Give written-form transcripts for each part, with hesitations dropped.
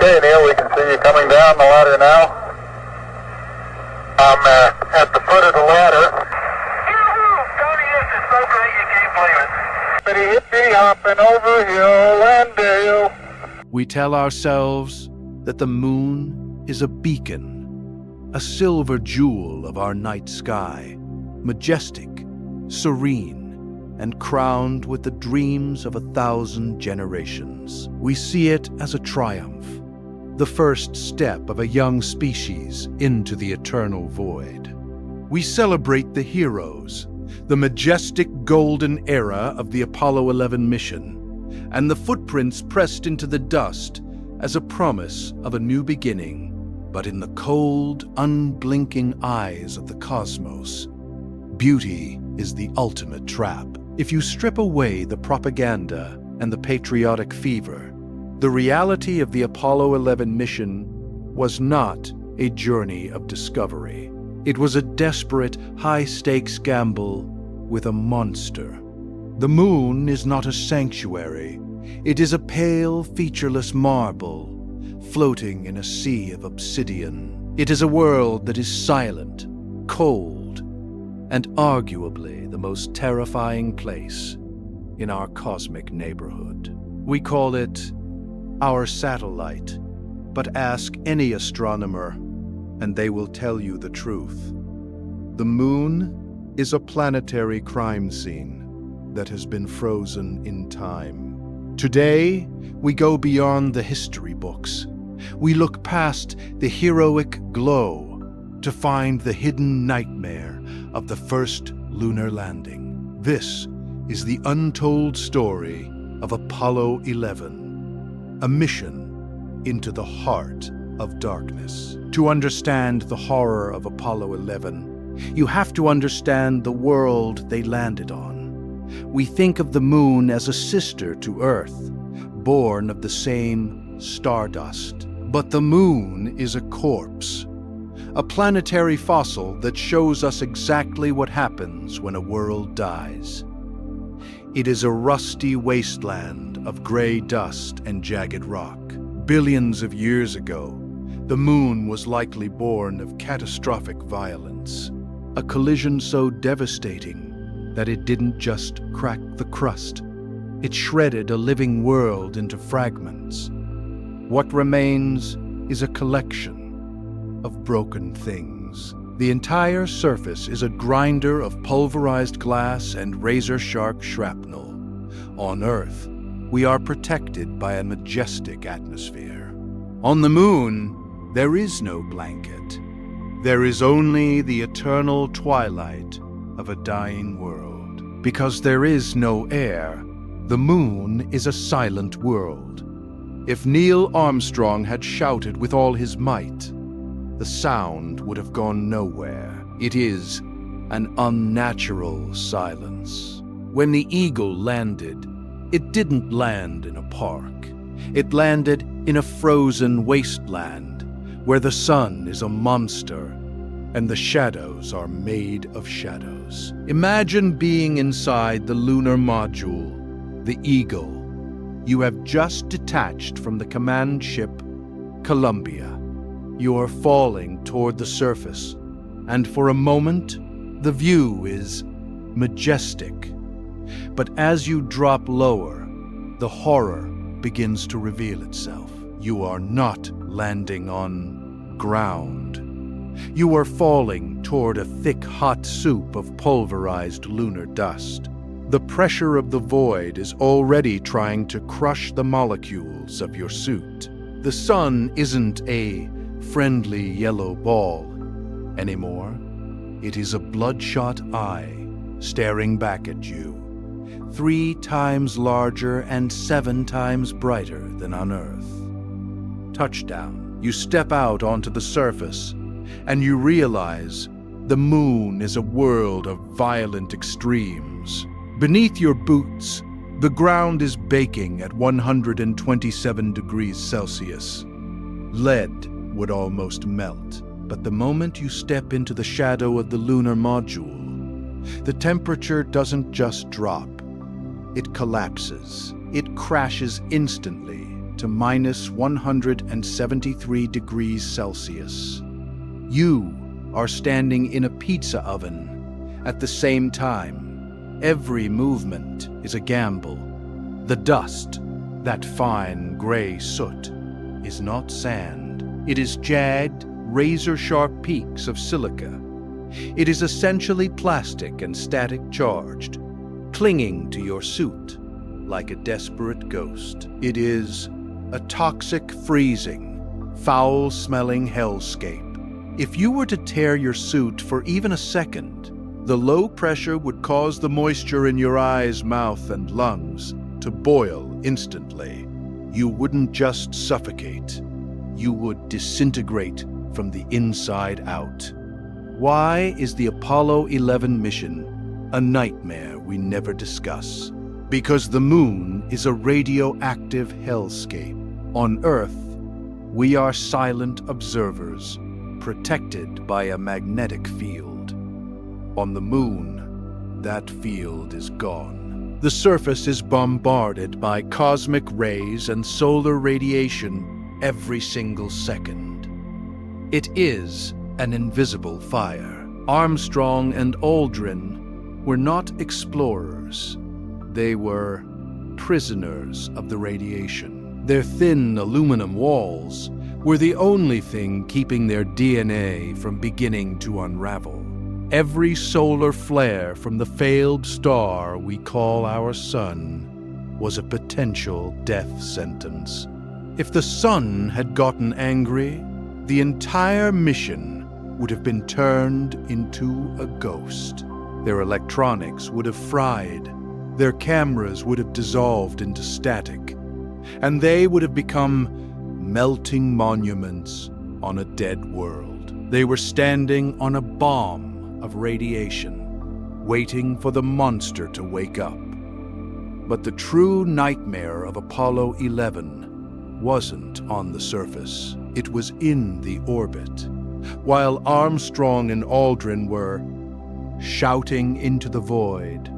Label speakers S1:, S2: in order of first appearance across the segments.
S1: Okay, Neil, we can see you coming down the ladder now. I'm at the foot of the ladder. Tony, it's so great you can't believe it. Hippity hopping over hill and dale.
S2: We tell ourselves that the moon is a beacon, a silver jewel of our night sky, majestic, serene, and crowned with the dreams of 1,000 generations. We see it as a triumph, the first step of a young species into the eternal void. We celebrate the heroes, the majestic golden era of the Apollo 11 mission, and the footprints pressed into the dust as a promise of a new beginning. But in the cold, unblinking eyes of the cosmos, beauty is the ultimate trap. If you strip away the propaganda and the patriotic fever, the reality of the Apollo 11 mission was not a journey of discovery. It was a desperate, high-stakes gamble with a monster. The moon is not a sanctuary. It is a pale, featureless marble, floating in a sea of obsidian. It is a world that is silent, cold, and arguably the most terrifying place in our cosmic neighborhood. We call it our satellite, but ask any astronomer, and they will tell you the truth. The moon is a planetary crime scene that has been frozen in time. Today, we go beyond the history books. We look past the heroic glow to find the hidden nightmare of the first lunar landing. This is the untold story of Apollo 11, a mission into the heart of darkness. To understand the horror of Apollo 11, you have to understand the world they landed on. We think of the moon as a sister to Earth, born of the same stardust. But the moon is a corpse, a planetary fossil that shows us exactly what happens when a world dies. It is a rusty wasteland of gray dust and jagged rock. Billions of years ago, the moon was likely born of catastrophic violence, a collision so devastating that it didn't just crack the crust. It shredded a living world into fragments. What remains is a collection of broken things. The entire surface is a grinder of pulverized glass and razor-sharp shrapnel. On Earth, we are protected by a majestic atmosphere. On the moon, there is no blanket. There is only the eternal twilight of a dying world. Because there is no air, the moon is a silent world. If Neil Armstrong had shouted with all his might, the sound would have gone nowhere. It is an unnatural silence. When the Eagle landed, it didn't land in a park. It landed in a frozen wasteland where the sun is a monster and the shadows are made of shadows. Imagine being inside the lunar module, the Eagle. You have just detached from the command ship, Columbia. You are falling toward the surface, and for a moment, the view is majestic. But as you drop lower, the horror begins to reveal itself. You are not landing on ground. You are falling toward a thick, hot soup of pulverized lunar dust. The pressure of the void is already trying to crush the molecules of your suit. The sun isn't a friendly yellow ball anymore. It is a bloodshot eye staring back at you, 3 times larger and 7 times brighter than on Earth. Touchdown. You step out onto the surface, and you realize the moon is a world of violent extremes. Beneath your boots, the ground is baking at 127 degrees Celsius. Lead would almost melt. But the moment you step into the shadow of the lunar module, the temperature doesn't just drop. It collapses. It crashes instantly to minus 173 degrees Celsius. You are standing in a pizza oven. At the same time, every movement is a gamble. The dust, that fine gray soot, is not sand. It is jagged, razor-sharp peaks of silica. It is essentially plastic and static charged, clinging to your suit like a desperate ghost. It is a toxic, freezing, foul-smelling hellscape. If you were to tear your suit for even a second, the low pressure would cause the moisture in your eyes, mouth, and lungs to boil instantly. You wouldn't just suffocate. You would disintegrate from the inside out. Why is the Apollo 11 mission a nightmare we never discuss? Because the moon is a radioactive hellscape. On Earth, we are silent observers, protected by a magnetic field. On the moon, that field is gone. The surface is bombarded by cosmic rays and solar radiation every single second. It is an invisible fire. Armstrong and Aldrin were not explorers. They were prisoners of the radiation. Their thin aluminum walls were the only thing keeping their DNA from beginning to unravel. Every solar flare from the failed star we call our sun was a potential death sentence. If the sun had gotten angry, the entire mission would have been turned into a ghost. Their electronics would have fried, their cameras would have dissolved into static, and they would have become melting monuments on a dead world. They were standing on a bomb of radiation, waiting for the monster to wake up. But the true nightmare of Apollo 11 wasn't on the surface. It was in the orbit. While Armstrong and Aldrin were shouting into the void,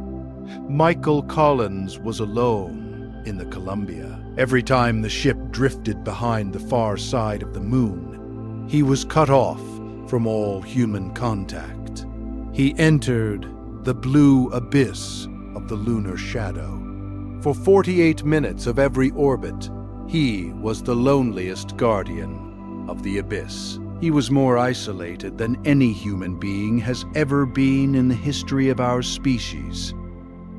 S2: Michael Collins was alone in the Columbia. Every time the ship drifted behind the far side of the moon, he was cut off from all human contact. He entered the blue abyss of the lunar shadow. For 48 minutes of every orbit, he was the loneliest guardian of the abyss. He was more isolated than any human being has ever been in the history of our species.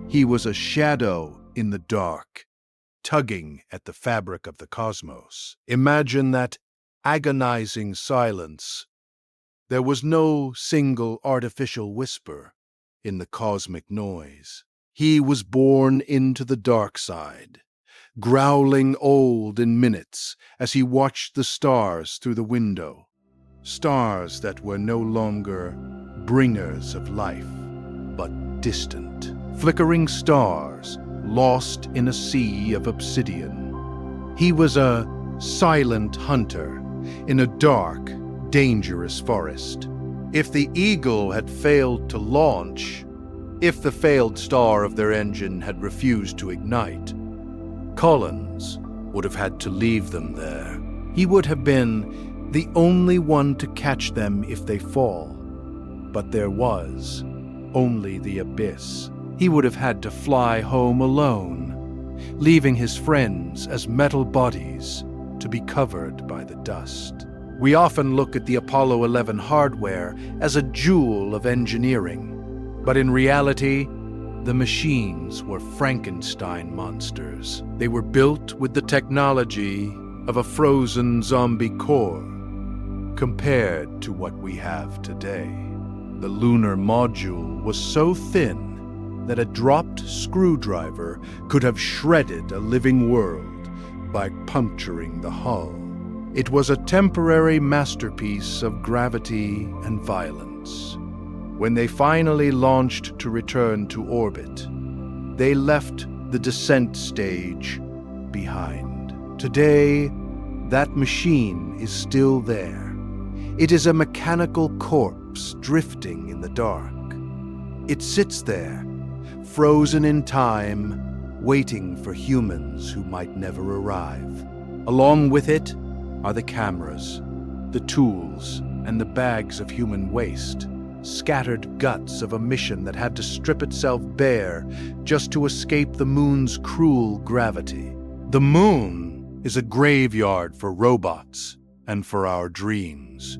S2: He was a shadow in the dark, tugging at the fabric of the cosmos. Imagine that agonizing silence. There was no single artificial whisper in the cosmic noise. He was born into the dark side, growling old in minutes as he watched the stars through the window. Stars that were no longer bringers of life, but distant. Flickering stars lost in a sea of obsidian. He was a silent hunter in a dark, dangerous forest. If the Eagle had failed to launch, if the failed star of their engine had refused to ignite, Collins would have had to leave them there. He would have been the only one to catch them if they fall. But there was only the abyss. He would have had to fly home alone, leaving his friends as metal bodies to be covered by the dust. We often look at the Apollo 11 hardware as a jewel of engineering, but in reality, the machines were Frankenstein monsters. They were built with the technology of a frozen zombie core, compared to what we have today. The lunar module was so thin that a dropped screwdriver could have shredded a living world by puncturing the hull. It was a temporary masterpiece of gravity and violence. When they finally launched to return to orbit, they left the descent stage behind. Today, that machine is still there. It is a mechanical corpse drifting in the dark. It sits there, frozen in time, waiting for humans who might never arrive. Along with it are the cameras, the tools, and the bags of human waste, scattered guts of a mission that had to strip itself bare just to escape the moon's cruel gravity. The moon is a graveyard for robots and for our dreams.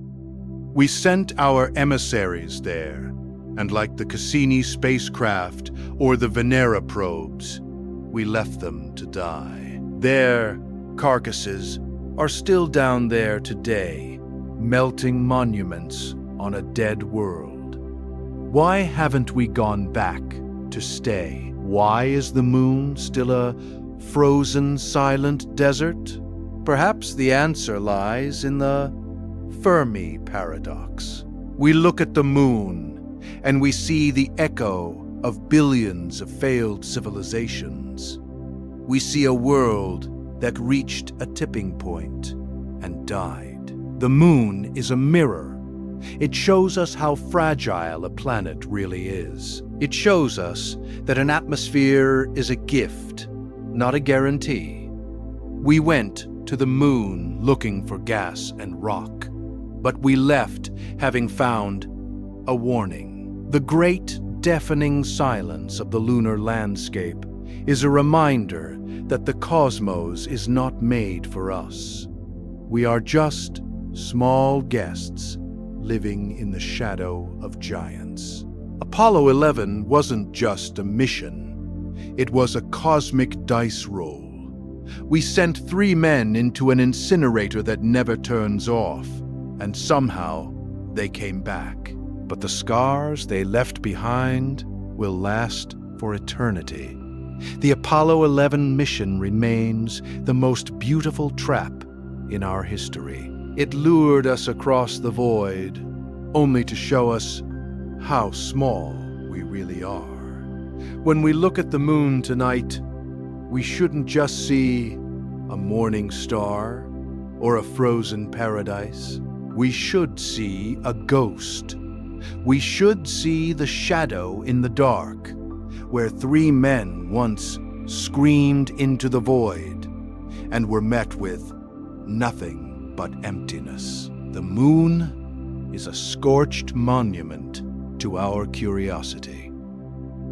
S2: We sent our emissaries there, and like the Cassini spacecraft or the Venera probes, we left them to die. Their carcasses are still down there today, melting monuments on a dead world. Why haven't we gone back to stay? Why is the moon still a frozen, silent desert? Perhaps the answer lies in the Fermi paradox. We look at the moon and we see the echo of billions of failed civilizations. We see a world that reached a tipping point and died. The moon is a mirror. It shows us how fragile a planet really is. It shows us that an atmosphere is a gift, not a guarantee. We went to the moon looking for gas and rock, but we left having found a warning. The great, deafening silence of the lunar landscape is a reminder that the cosmos is not made for us. We are just small guests living in the shadow of giants. Apollo 11 wasn't just a mission. It was a cosmic dice roll. We sent 3 men into an incinerator that never turns off, and somehow they came back. But the scars they left behind will last for eternity. The Apollo 11 mission remains the most beautiful trap in our history. It lured us across the void, only to show us how small we really are. When we look at the moon tonight, we shouldn't just see a morning star or a frozen paradise. We should see a ghost. We should see the shadow in the dark, where 3 men once screamed into the void and were met with nothing but emptiness. The moon is a scorched monument to our curiosity.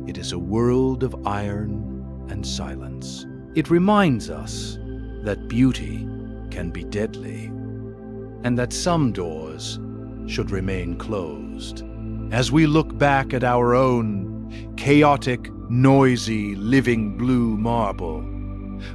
S2: It is a world of iron and silence. It reminds us that beauty can be deadly, and that some doors should remain closed. As we look back at our own chaotic, noisy, living blue marble,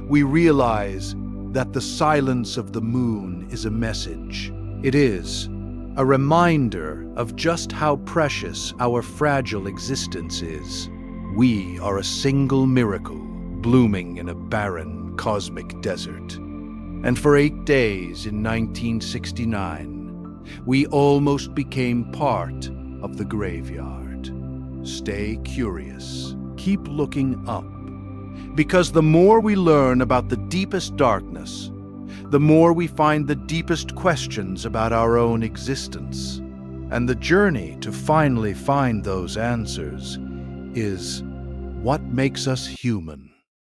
S2: we realize that the silence of the moon is a message. It is a reminder of just how precious our fragile existence is. We are a single miracle blooming in a barren cosmic desert. And for 8 days in 1969, we almost became part of the graveyard. Stay curious. Keep looking up. Because the more we learn about the deepest darkness, the more we find the deepest questions about our own existence. And the journey to finally find those answers is what makes us human.